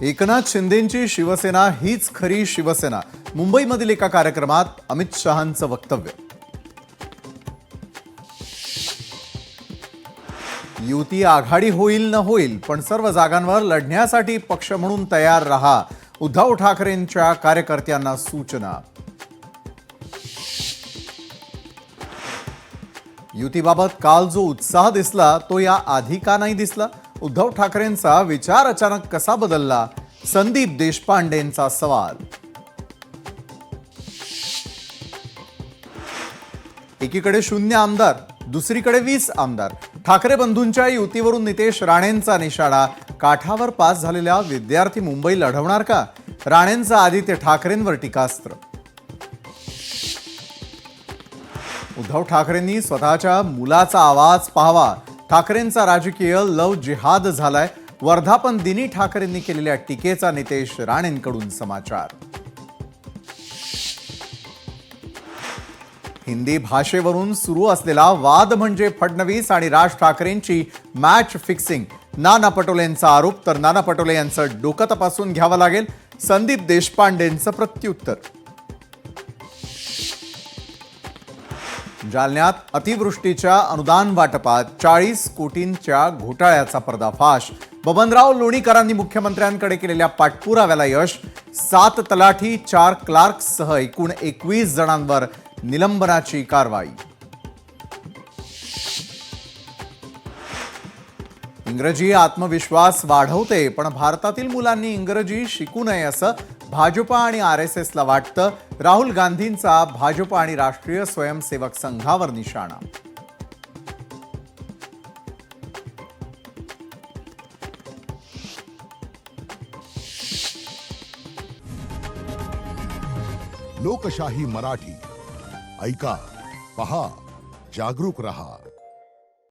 एकनाथ शिंदेंची शिवसेना हीच खरी शिवसेना. मुंबईमधील एका कार्यक्रमात अमित शहांचं वक्तव्य. युती आघाडी होईल न होईल, पण सर्व जागांवर लढण्यासाठी पक्ष म्हणून तयार रहा. उद्धव ठाकरेंच्या कार्यकर्त्यांना सूचना. युतीबाबत काल जो उत्साह दिसला तो या आधी का नाही दिसला? उद्धव ठाकरेंचा विचार अचानक कसा बदलला? संदीप देशपांडेंचा सवाल. एकीकडे 0 आमदार, दुसरीकडे 20 आमदार. ठाकरे बंधूंच्या युतीवरून नितेश राणेंचा निशाणा. काठावर पास झालेल्या विद्यार्थी मुंबई लढवणार का? राणेंचा आदित्य ठाकरेंवर टीकास्त्र. उद्धव ठाकरेंनी स्वतःच्या मुलाचा आवाज पाहावा. ठाकरेंचा राजकीय लव जिहाद झालाय. वर्धापन दिनी ठाकरेंनी केलेल्या टीकेचा नितेश राणेंकडून समाचार. हिंदी भाषेवरून सुरू असलेला वाद म्हणजे फडणवीस आणि राज ठाकरेंची मॅच फिक्सिंग. नाना पटोलेंचा आरोप, तर नाना पटोले यांचं डोकं तपासून घ्यावं लागेल. संदीप देशपांडेंचं प्रत्युत्तर. जालन्यात अतिवृष्टीच्या अनुदान वाटपात 40 कोटींच्या घोटाळ्याचा पर्दाफाश. बबनराव लोणीकरांनी मुख्यमंत्र्यांकडे केलेल्या पाठपुराव्याला यश. 7 तलाठी, 4 क्लार्क्ससह एकूण 21 जणांवर निलंबनाची कारवाई. इंग्रजी आत्मविश्वास वाढवते, पण भारतातील मुलांनी इंग्रजी शिकू नये असं भाजपा आणि RSSला वाटतं. राहुल गांधींचा भाजपा आणि राष्ट्रीय स्वयंसेवक संघावर निशाणा. लोकशाही मराठी ऐका, पहा, जागरूक रहा.